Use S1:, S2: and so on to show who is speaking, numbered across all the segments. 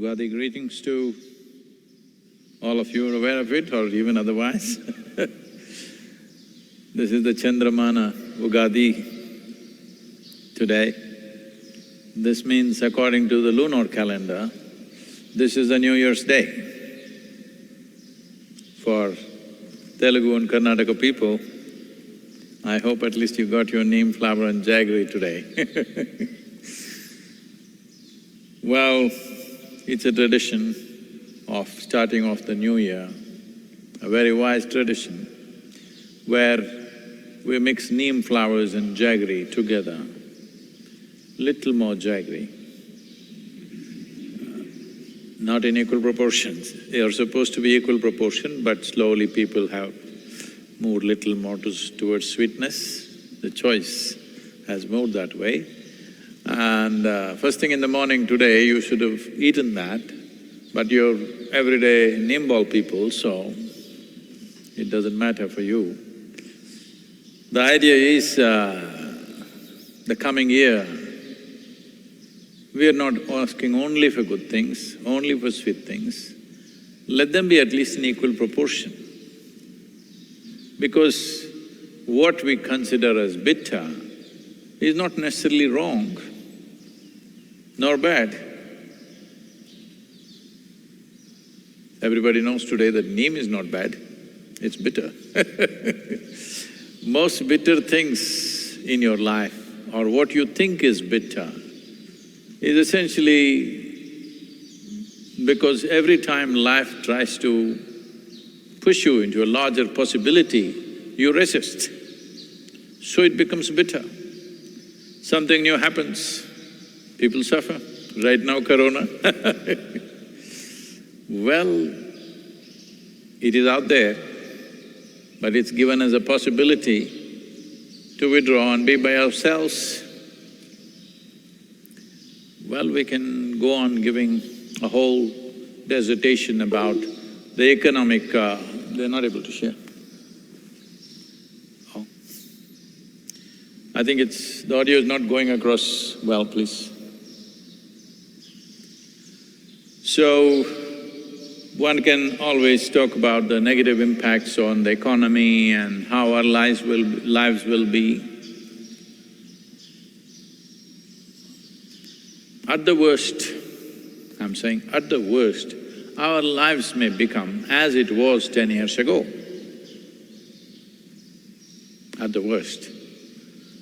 S1: Ugadi greetings to all of you are aware of it or even otherwise. This is the Chandramana Ugadi today. This means according to the lunar calendar, this is the New Year's Day. For Telugu and Karnataka people, I hope at least you got your neem flower and jaggery today. Well, it's a tradition of starting off the new year, a very wise tradition, where we mix neem flowers and jaggery together, little more jaggery, not in equal proportions. They are supposed to be equal proportion, but slowly people have moved little more towards sweetness. The choice has moved that way. And first thing in the morning today, you should have eaten that, but you're everyday neem ball people, so it doesn't matter for you. The idea is, the coming year, we are not asking only for good things, only for sweet things. Let them be at least in equal proportion. Because what we consider as bitter is not necessarily wrong nor bad. Everybody knows today that neem is not bad, it's bitter. Most bitter things in your life, or what you think is bitter, is essentially because every time life tries to push you into a larger possibility, you resist. So it becomes bitter. Something new happens, people suffer. Right now, corona well, it is out there, but it's given as a possibility to withdraw and be by ourselves. Well, we can go on giving a whole dissertation about the economic… they're not able to share. Oh. I think the audio is not going across well, please. So, one can always talk about the negative impacts on the economy and how our lives will be. At the worst, I'm saying at the worst, our lives may become as it was 10 years ago, at the worst.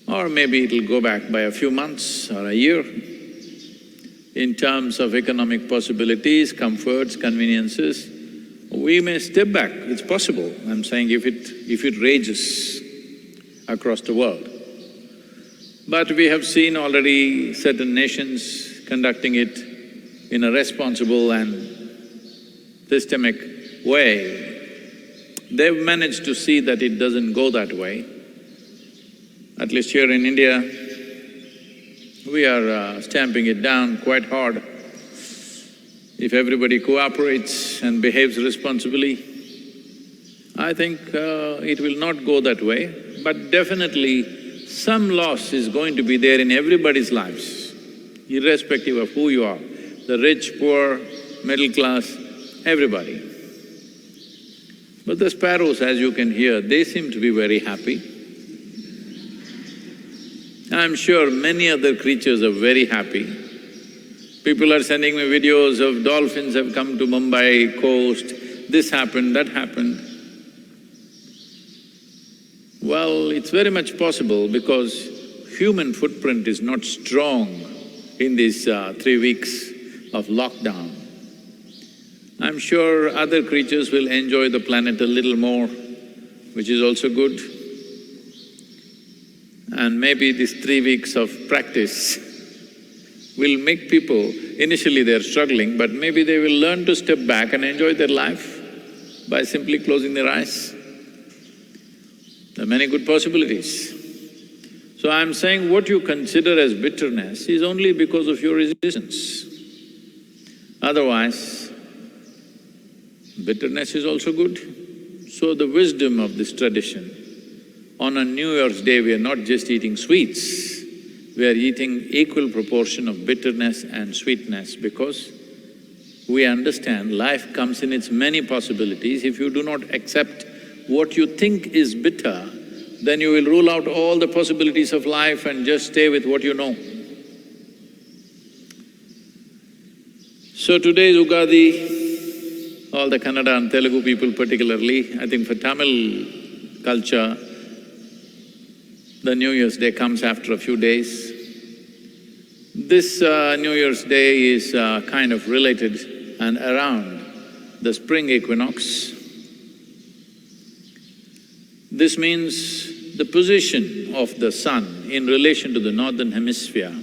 S1: Or maybe it'll go back by a few months or a year. In terms of economic possibilities, comforts, conveniences, we may step back, it's possible. I'm saying if it rages across the world. But we have seen already certain nations conducting it in a responsible and systemic way. They've managed to see that it doesn't go that way. At least here in India, we are stamping it down quite hard. If everybody cooperates and behaves responsibly, I think it will not go that way, but definitely some loss is going to be there in everybody's lives, irrespective of who you are, the rich, poor, middle class, everybody. But the sparrows, as you can hear, they seem to be very happy. I'm sure many other creatures are very happy. People are sending me videos of dolphins have come to Mumbai coast, this happened, that happened. Well, it's very much possible because human footprint is not strong in these 3 weeks of lockdown. I'm sure other creatures will enjoy the planet a little more, which is also good. And maybe these 3 weeks of practice will make people… initially they're struggling, but maybe they will learn to step back and enjoy their life by simply closing their eyes. There are many good possibilities. So I'm saying what you consider as bitterness is only because of your resistance. Otherwise, bitterness is also good. So the wisdom of this tradition, on a New Year's Day we are not just eating sweets, we are eating equal proportion of bitterness and sweetness because we understand life comes in its many possibilities. If you do not accept what you think is bitter, then you will rule out all the possibilities of life and just stay with what you know. So today is Ugadi, all the Kannada and Telugu people particularly. I think for Tamil culture, the New Year's Day comes after a few days. This New Year's Day is kind of related and around the spring equinox. This means the position of the sun in relation to the northern hemisphere,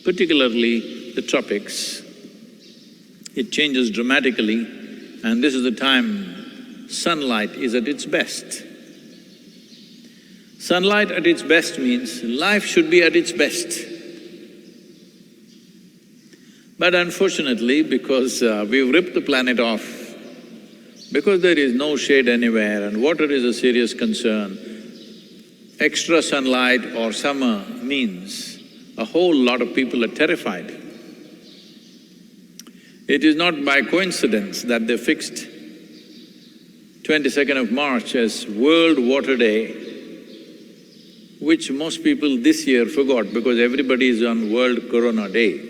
S1: particularly the tropics. It changes dramatically, and this is the time sunlight is at its best. Sunlight at its best means life should be at its best. But unfortunately, because we've ripped the planet off, because there is no shade anywhere and water is a serious concern, extra sunlight or summer means a whole lot of people are terrified. It is not by coincidence that they fixed 22nd of March as World Water Day, which most people this year forgot because everybody is on World Corona Day.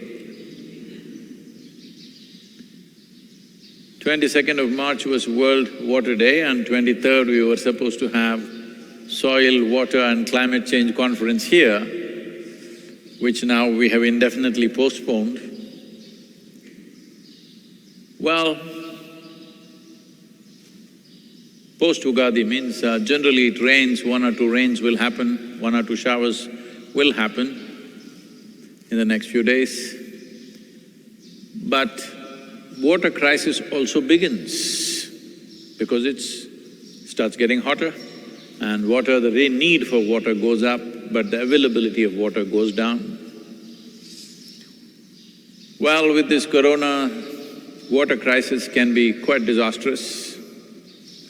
S1: 22nd of March was World Water Day and 23rd we were supposed to have Soil, Water and Climate Change Conference here, which now we have indefinitely postponed. Well, post-Ugadi means generally it rains, one or two rains will happen, one or two showers will happen in the next few days. But water crisis also begins because it starts getting hotter and water, the need for water goes up, but the availability of water goes down. Well, with this corona, water crisis can be quite disastrous.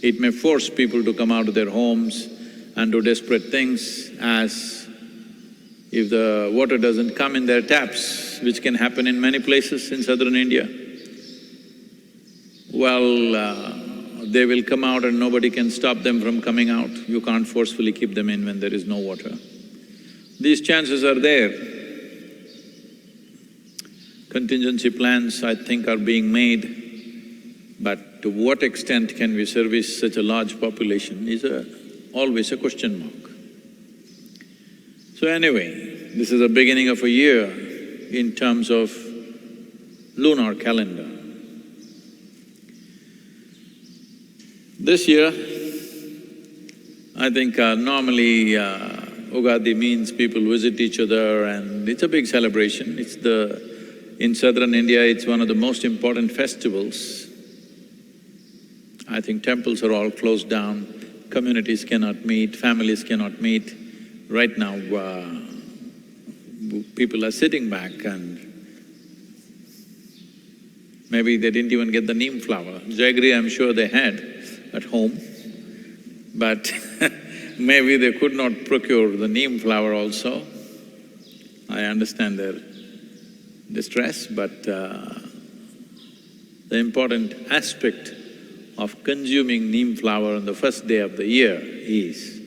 S1: It may force people to come out of their homes and do desperate things, as if the water doesn't come in their taps, which can happen in many places in southern India. Well, they will come out and nobody can stop them from coming out. You can't forcefully keep them in when there is no water. These chances are there. Contingency plans, I think, are being made, but to what extent can we service such a large population is always a question mark. So anyway, this is the beginning of a year in terms of lunar calendar. This year, I think normally Ugadi means people visit each other and it's a big celebration. In southern India, it's one of the most important festivals. I think temples are all closed down, communities cannot meet, families cannot meet. Right now, people are sitting back and maybe they didn't even get the neem flower. Jaggery, I'm sure they had at home, but maybe they could not procure the neem flower also. I understand their distress, but the important aspect of consuming neem flower on the first day of the year is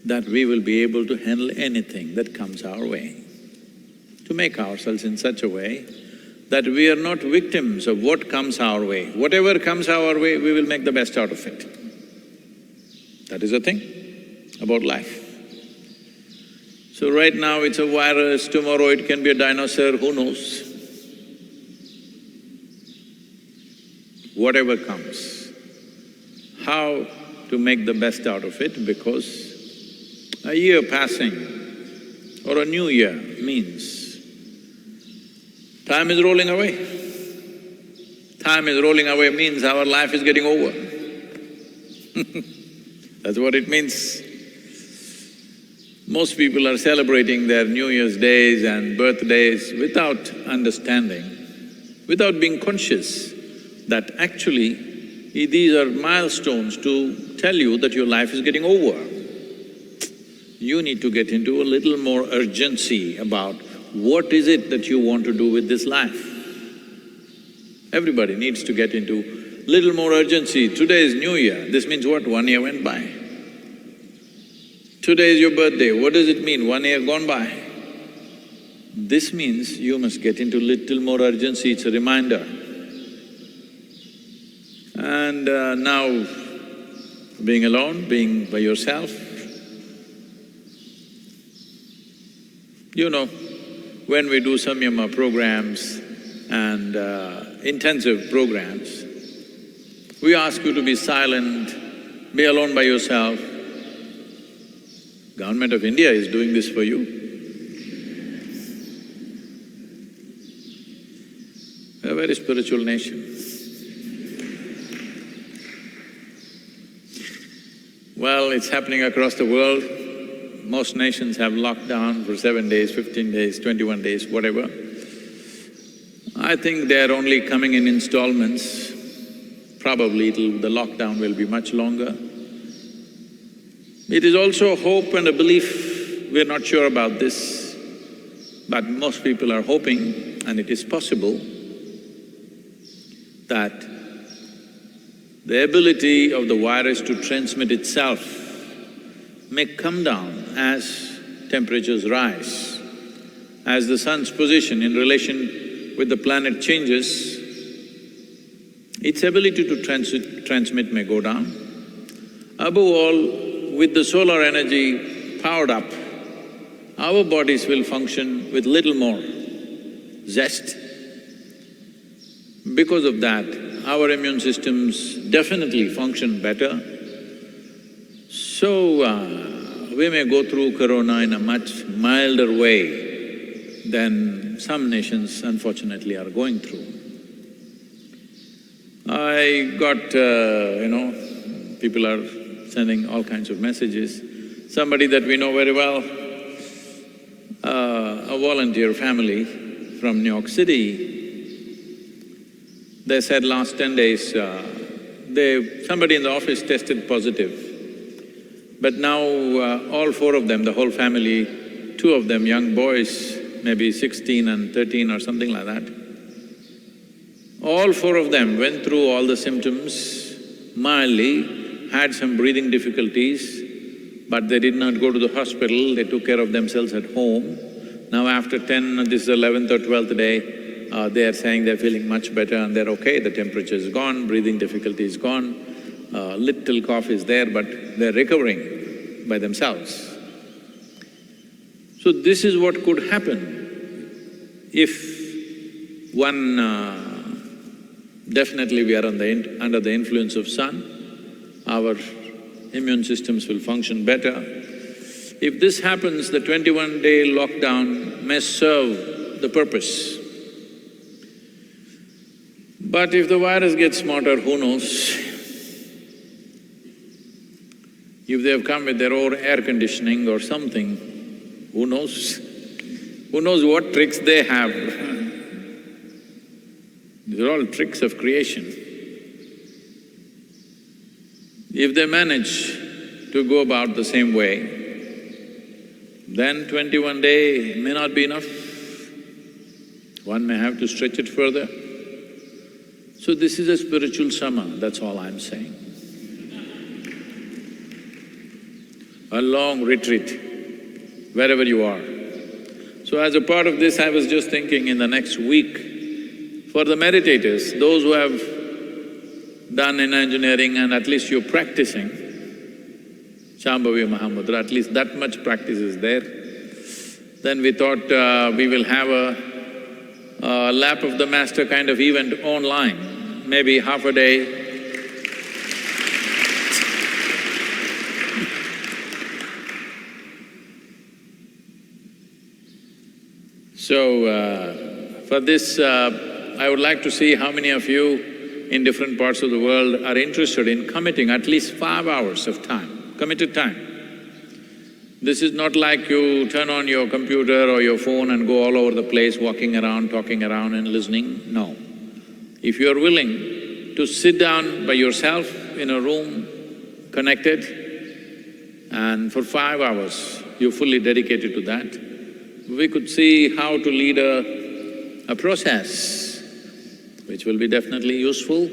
S1: that we will be able to handle anything that comes our way, to make ourselves in such a way that we are not victims of what comes our way. Whatever comes our way, we will make the best out of it. That is the thing about life. So right now it's a virus, tomorrow it can be a dinosaur, who knows? Whatever comes, how to make the best out of it, because a year passing or a new year means time is rolling away. Time is rolling away means our life is getting over. That's what it means. Most people are celebrating their New Year's days and birthdays without understanding, without being conscious that actually these are milestones to tell you that your life is getting over. You need to get into a little more urgency about what is it that you want to do with this life. Everybody needs to get into little more urgency. Today is New Year, this means what? 1 year went by. Today is your birthday, what does it mean? 1 year gone by. This means you must get into little more urgency, it's a reminder. And now, being alone, being by yourself, you know, when we do samyama programs and intensive programs, we ask you to be silent, be alone by yourself. Government of India is doing this for you. We're a very spiritual nation. Well, it's happening across the world. Most nations have lockdown for 7 days, 15 days, 21 days, whatever. I think they're only coming in installments. Probably the lockdown will be much longer. It is also a hope and a belief, we're not sure about this, but most people are hoping, and it is possible, that the ability of the virus to transmit itself may come down as temperatures rise. As the sun's position in relation with the planet changes, its ability to transmit may go down. Above all, with the solar energy powered up, our bodies will function with little more zest. Because of that, our immune systems definitely function better. So, we may go through corona in a much milder way than some nations unfortunately are going through. I got, people are sending all kinds of messages. Somebody that we know very well, a volunteer family from New York City, they said last 10 days, somebody in the office tested positive. But now all four of them, the whole family, two of them young boys, maybe 16 and 13 or something like that, all four of them went through all the symptoms mildly, had some breathing difficulties, but they did not go to the hospital, they took care of themselves at home. Now after 10, this is 11th or 12th day, they are saying they're feeling much better and they're okay, the temperature is gone, breathing difficulty is gone, little cough is there, but they're recovering by themselves. So this is what could happen if one… definitely we are under the influence of sun, our immune systems will function better. If this happens, the 21-day lockdown may serve the purpose. But if the virus gets smarter, who knows? If they have come with their own air conditioning or something, who knows? Who knows what tricks they have? These are all tricks of creation. If they manage to go about the same way, then 21 day may not be enough. One may have to stretch it further. So this is a spiritual summer, that's all I'm saying. A long retreat, wherever you are. So as a part of this, I was just thinking in the next week, for the meditators, those who have done in engineering and at least you're practicing Shambhavi Mahamudra, at least that much practice is there, then we thought we will have a lap of the master kind of event online, maybe half a day. So, for this, I would like to see how many of you in different parts of the world are interested in committing at least 5 hours of time, committed time. This is not like you turn on your computer or your phone and go all over the place walking around, talking around and listening, no. If you are willing to sit down by yourself in a room, connected, and for 5 hours you're fully dedicated to that, we could see how to lead a process which will be definitely useful.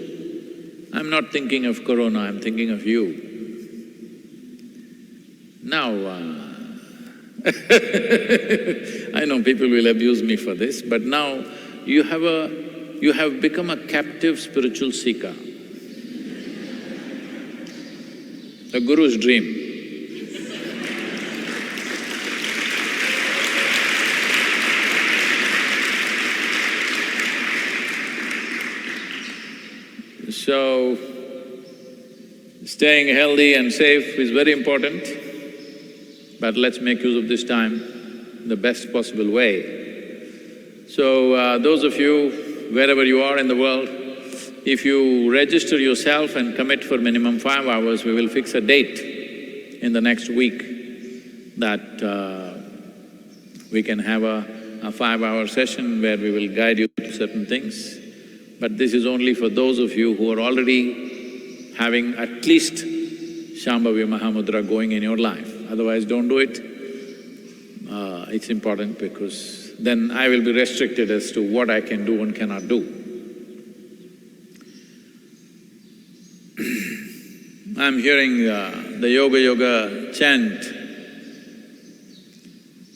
S1: I'm not thinking of corona, I'm thinking of you. Now, I know people will abuse me for this, but now you have become a captive spiritual seeker. A guru's dream. So, staying healthy and safe is very important, but let's make use of this time in the best possible way. So, those of you, wherever you are in the world, if you register yourself and commit for minimum 5 hours, we will fix a date in the next week that we can have a 5-hour session where we will guide you to certain things. But this is only for those of you who are already having at least Shambhavi Mahamudra going in your life. Otherwise, don't do it. It's important because then I will be restricted as to what I can do and cannot do. I'm hearing the yoga chant.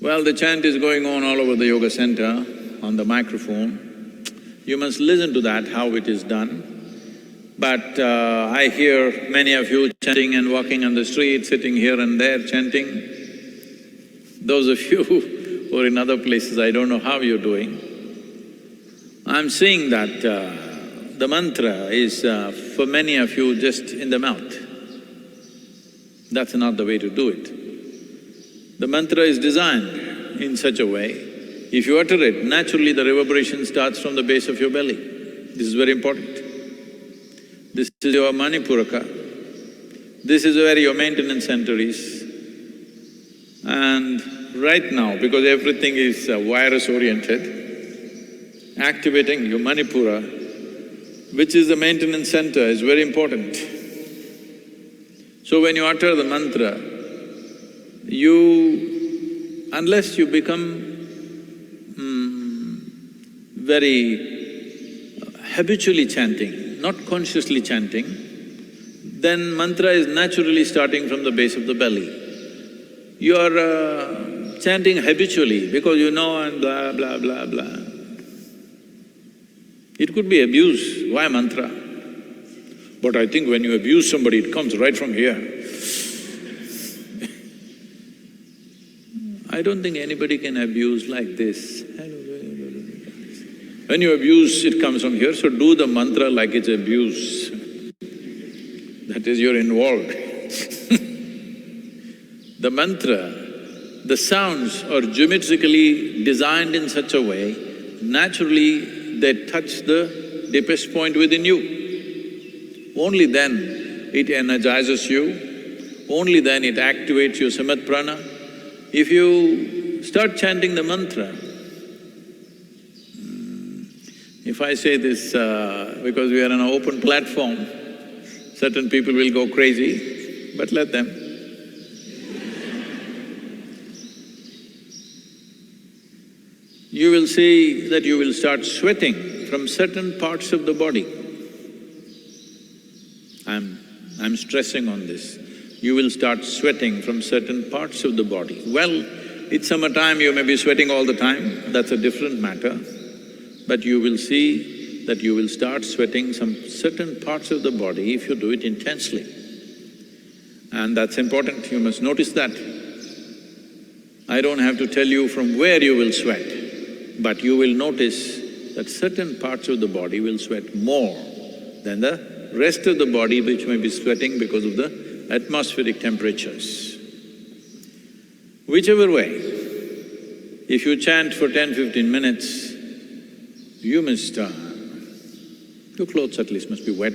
S1: Well, the chant is going on all over the yoga center on the microphone. You must listen to that, how it is done. But I hear many of you chanting and walking on the street, sitting here and there chanting. Those of you who are in other places, I don't know how you're doing. I'm seeing that the mantra is for many of you just in the mouth. That's not the way to do it. The mantra is designed in such a way, if you utter it, naturally the reverberation starts from the base of your belly. This is very important. This is your Manipuraka. This is where your maintenance center is. And right now, because everything is virus-oriented, activating your Manipura, which is the maintenance center, is very important. So when you utter the mantra, unless you become very habitually chanting, not consciously chanting, then mantra is naturally starting from the base of the belly. You are chanting habitually because you know and blah, blah, blah, blah. It could be abuse, why mantra? But I think when you abuse somebody, it comes right from here. I don't think anybody can abuse like this. When you abuse, it comes from here, so do the mantra like it's abuse. That is, you're involved. The mantra, the sounds are geometrically designed in such a way, naturally they touch the deepest point within you. Only then it energizes you, only then it activates your samat prana. If you start chanting the mantra, if I say this because we are on an open platform, certain people will go crazy, but let them. You will see that you will start sweating from certain parts of the body. I'm stressing on this. You will start sweating from certain parts of the body. Well, it's summertime, you may be sweating all the time, that's a different matter. But you will see that you will start sweating some certain parts of the body if you do it intensely. And that's important, you must notice that. I don't have to tell you from where you will sweat, but you will notice that certain parts of the body will sweat more than the rest of the body which may be sweating because of the atmospheric temperatures. Whichever way, if you chant for 10–15 minutes, you must… your clothes at least must be wet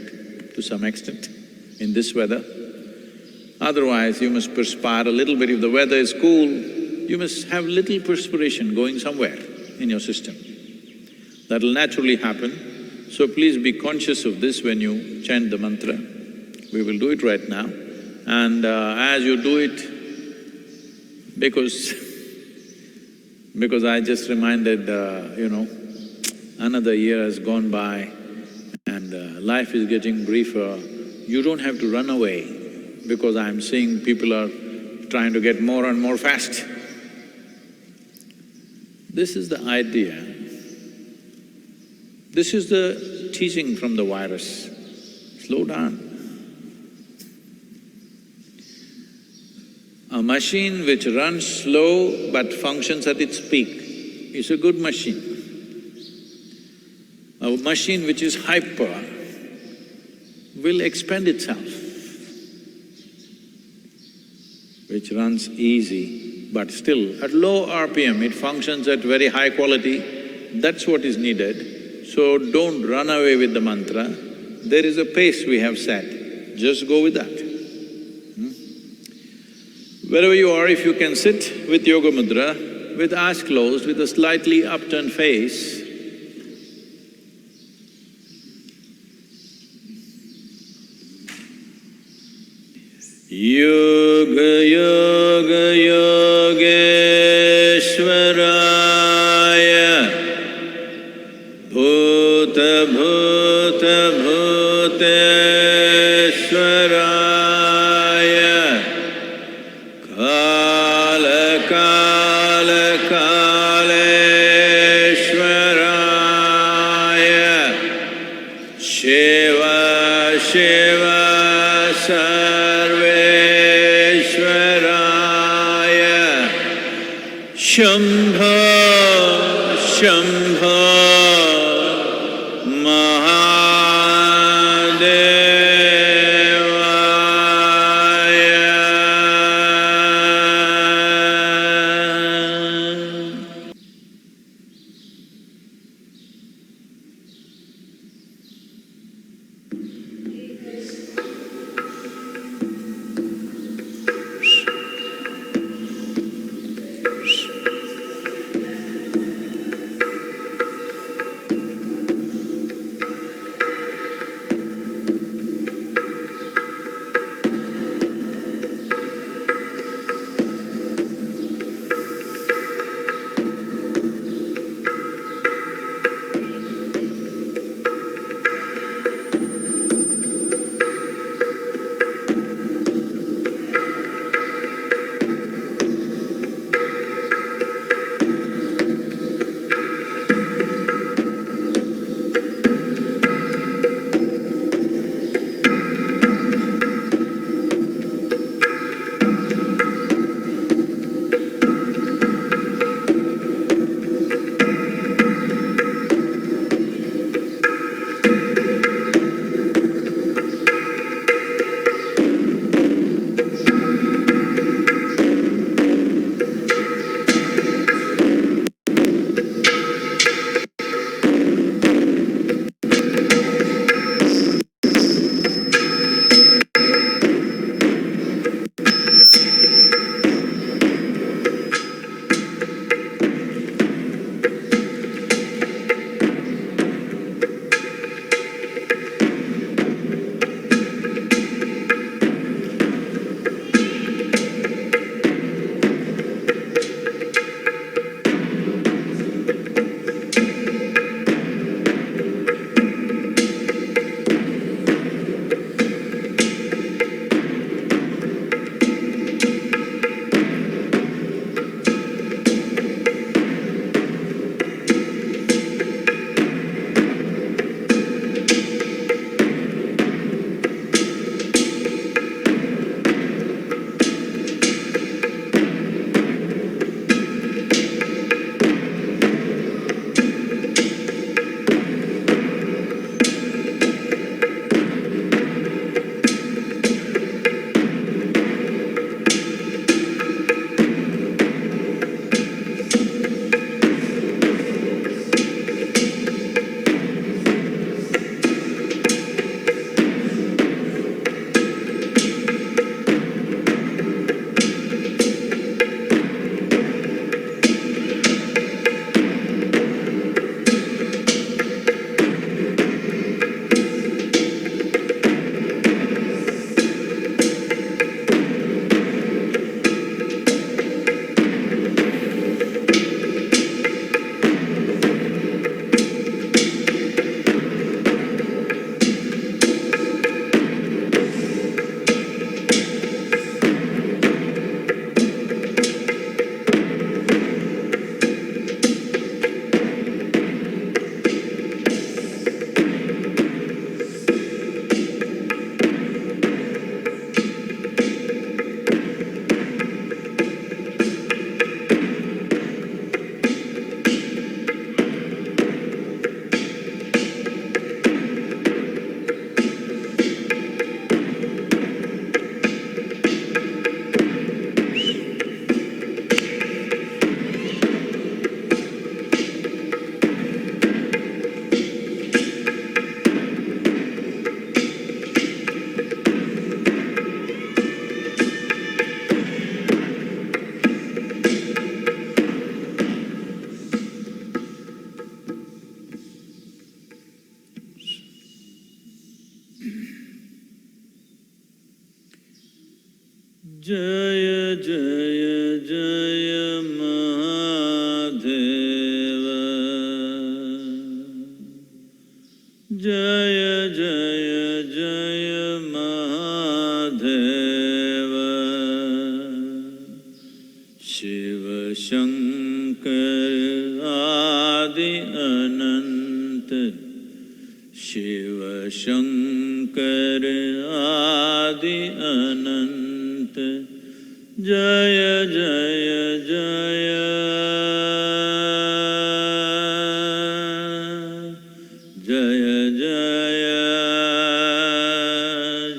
S1: to some extent in this weather. Otherwise, you must perspire a little bit. If the weather is cool, you must have little perspiration going somewhere in your system. That'll naturally happen. So please be conscious of this when you chant the mantra. We will do it right now. And as you do it, because I just reminded, another year has gone by and life is getting briefer, you don't have to run away because I'm seeing people are trying to get more and more fast. This is the idea. This is the teaching from the virus. Slow down. A machine which runs slow but functions at its peak is a good machine. A machine which is hyper will expend itself. Which runs easy, but still at low RPM it functions at very high quality, that's what is needed. So don't run away with the mantra, there is a pace we have set, just go with that. Wherever you are, if you can sit with Yoga Mudra, with eyes closed, with a slightly upturned face, Yoga Yoga Yogeshwaraya Bhuta Bhuta Bhuteshwaraya Kala Kala Kaleshwaraya Shiva Shiva Sarveshwaraya Shambho Shambho Jaya Jaya Jaya Mahadeva, Jaya Jaya Jaya Mahadeva, Shiva Shankar Adi Ananta, Shiva Shankar Adi Ananta, Jaya Jaya Jaya, Jaya Jaya,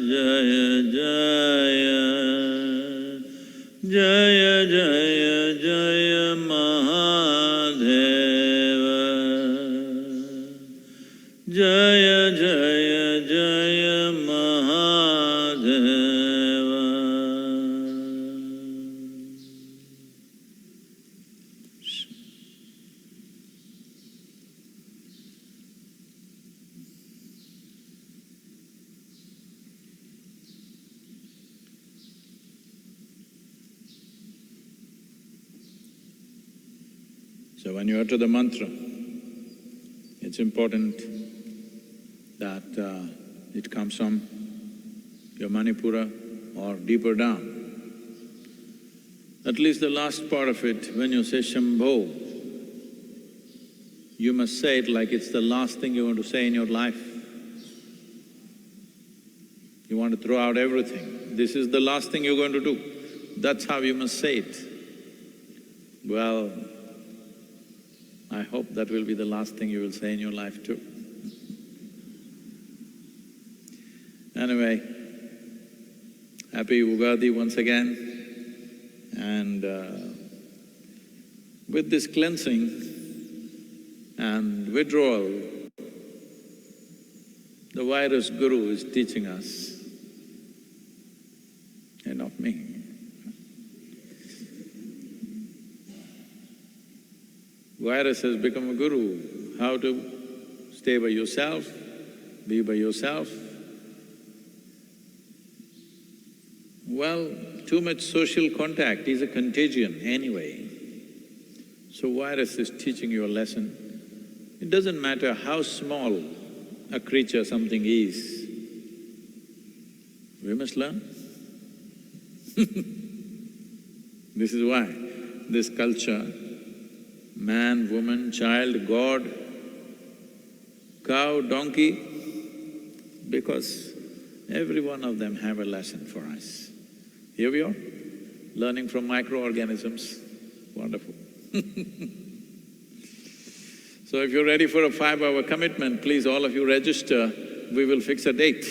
S1: Jaya Jaya, Jaya Jaya Jaya Mahadeva, Jaya Jaya Jaya Mahadeva. So when you utter the mantra, it's important that it comes from your Manipura or deeper down. At least the last part of it, when you say Shambho, you must say it like it's the last thing you want to say in your life. You want to throw out everything. This is the last thing you're going to do. That's how you must say it. Well, I hope that will be the last thing you will say in your life too. Anyway, happy Ugadi once again, and with this cleansing and withdrawal, the virus guru is teaching us, and not me. Virus has become a guru, how to stay by yourself, be by yourself. Well, too much social contact is a contagion anyway. So virus is teaching you a lesson. It doesn't matter how small a creature something is, we must learn. This is why this culture, man, woman, child, God, cow, donkey, because every one of them have a lesson for us. Here we are, learning from microorganisms, wonderful. So if you're ready for a 5-hour commitment, please all of you register, we will fix a date.